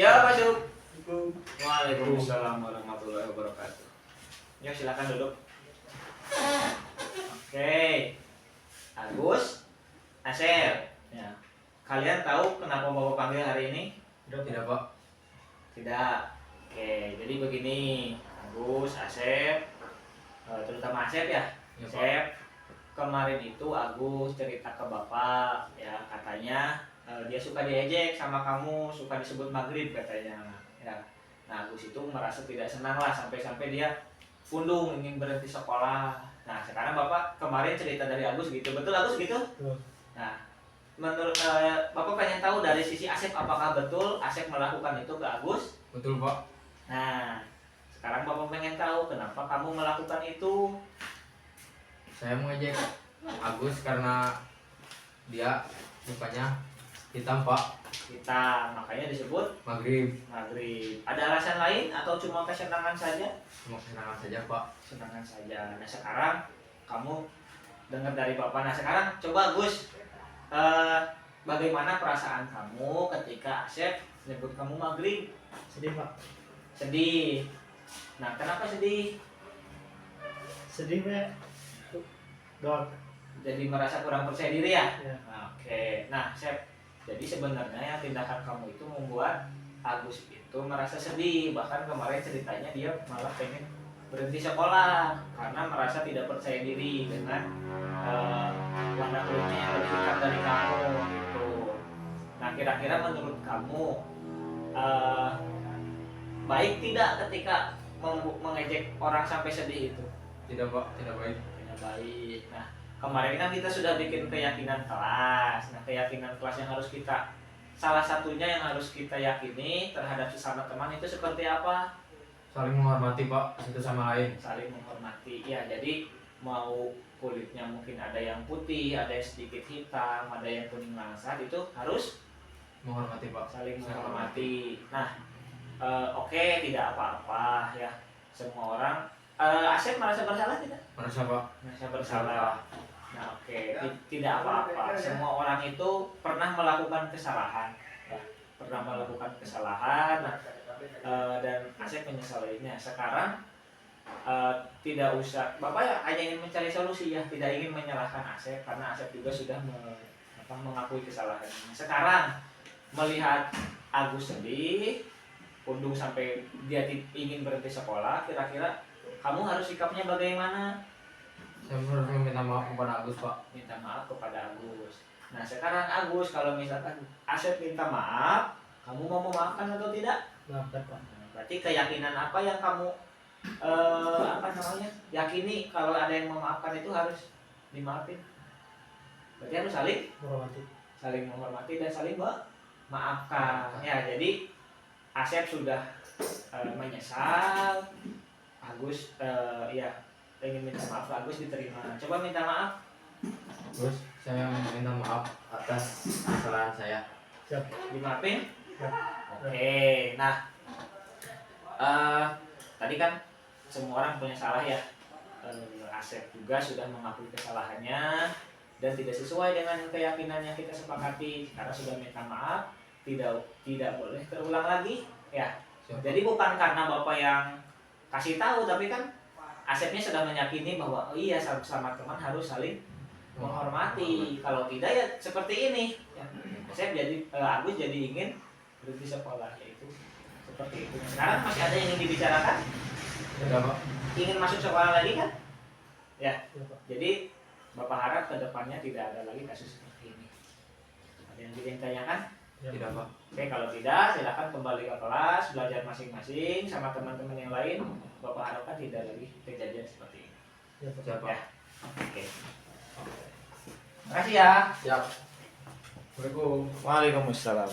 Ya, masuk. Waalaikumsalam warahmatullahi wabarakatuh. Ya, silakan duduk. Oke. Agus, Asep. Ya. Kalian tahu kenapa Bapak panggil hari ini? Tidak, Pak. Tidak. Oke, jadi begini, Agus, Asep, terutama Asep ya. Ya, Pak. Asep, kemarin itu Agus cerita ke Bapak, ya katanya dia suka diejek sama kamu, suka disebut maghrib katanya. Ya. Nah, Agus itu merasa tidak senang lah sampai-sampai dia pundung ingin berhenti sekolah. Nah, sekarang Bapak kemarin cerita dari Agus gitu, betul Agus gitu? Betul. Nah, menurut Bapak pengen tahu dari sisi Asep apakah betul Asep melakukan itu ke Agus? Betul, Pak. Nah, sekarang Bapak pengen tahu kenapa kamu melakukan itu? Saya mengejek Agus karena dia mukanya hitam, Pak. Kita makanya disebut Maghrib. maghrib. Ada alasan lain atau cuma kesenangan saja? Cuma kesenangan saja, Pak. Senangan saja. Nah, sekarang kamu dengar dari Bapak. Nah, sekarang coba Gus, bagaimana perasaan kamu ketika Asep nyebut kamu maghrib? Sedih, Pak. Sedih. Nah, kenapa sedih? Sedih, Pak. Doang. Jadi merasa kurang percaya diri ya? Ya. Nah, oke. Nah, Sep, jadi sebenarnya yang tindakan kamu itu membuat Agus itu merasa sedih. Bahkan kemarin ceritanya dia malah pengen berhenti sekolah karena merasa tidak percaya diri dengan warna kulitnya yang lebih hitam dari kamu gitu. Nah, kira-kira menurut kamu baik tidak ketika mengejek orang sampai sedih itu? Tidak, Pak. Tidak baik. Tidak baik. Nah, kemarin kan kita sudah bikin keyakinan kelas. Nah, keyakinan kelas yang harus kita, salah satunya yang harus kita yakini terhadap sesama teman itu seperti apa? Saling menghormati, Pak, satu sama lain. Saling menghormati. Ya, jadi mau kulitnya mungkin ada yang putih, ada yang sedikit hitam, ada yang kuning langsat, itu harus Menghormati, Pak. saling menghormati. Nah, oke, tidak apa-apa ya. Semua orang. Asep merasa bersalah tidak? Merasa, Pak. Merasa bersalah. Nah, oke, tidak apa-apa. Semua orang itu pernah melakukan kesalahan, ya. Pernah melakukan kesalahan. Nah, dan Asep menyesalinya. Sekarang tidak usah, Bapak ya hanya ingin mencari solusi ya, tidak ingin menyalahkan Asep karena Asep juga sudah mengakui kesalahannya. Sekarang melihat Agus sedih, pundung sampai dia ingin berhenti sekolah, kira-kira kamu harus sikapnya bagaimana? Saya harus meminta maaf kepada Agus, Pak. Minta maaf kepada Agus. Nah, sekarang Agus, kalau misalkan Asep minta maaf, kamu mau memaafkan atau tidak? Maafkan, Pak. Nah, berarti keyakinan apa yang kamu yakini kalau ada yang memaafkan itu harus dimaafin? Berarti harus Menghormati. saling menghormati dan saling memaafkan. Ya, jadi Asep sudah menyesal. Agus ya ingin minta maaf, Agus diterima. Coba minta maaf. Terus saya meminta maaf atas kesalahan saya. Siap. Dimaafin? Ya. Oke. Nah, tadi kan semua orang punya salah ya. Asep juga sudah mengakui kesalahannya dan tidak sesuai dengan keyakinan yang kita sepakati. Karena sudah minta maaf, tidak boleh terulang lagi ya. Siap. Jadi bukan karena Bapak yang kasih tahu, tapi kan Asepnya sudah meyakini bahwa oh iya, sama teman harus saling menghormati. Kalau tidak ya seperti ini ya. Asep jadi Agus jadi ingin berhenti sekolah, yaitu seperti itu. Sekarang masih ada yang ingin dibicarakan? Tidak, Pak. Ingin masuk sekolah lagi kan? Ya. Ya, Pak. Jadi Bapak harap ke depannya tidak ada lagi kasus seperti ini. Ada yang ingin tanyakan? Ya. Tidak, Pak. Oke, kalau tidak silakan kembali ke kelas, belajar masing-masing sama teman-teman yang lain. Bapak harapkan tidak lagi kejadian seperti ini. Ya, Pak. Siap, Pak. Ya. Oke. Terima kasih ya. Siap. Assalamualaikum. Waalaikumsalam.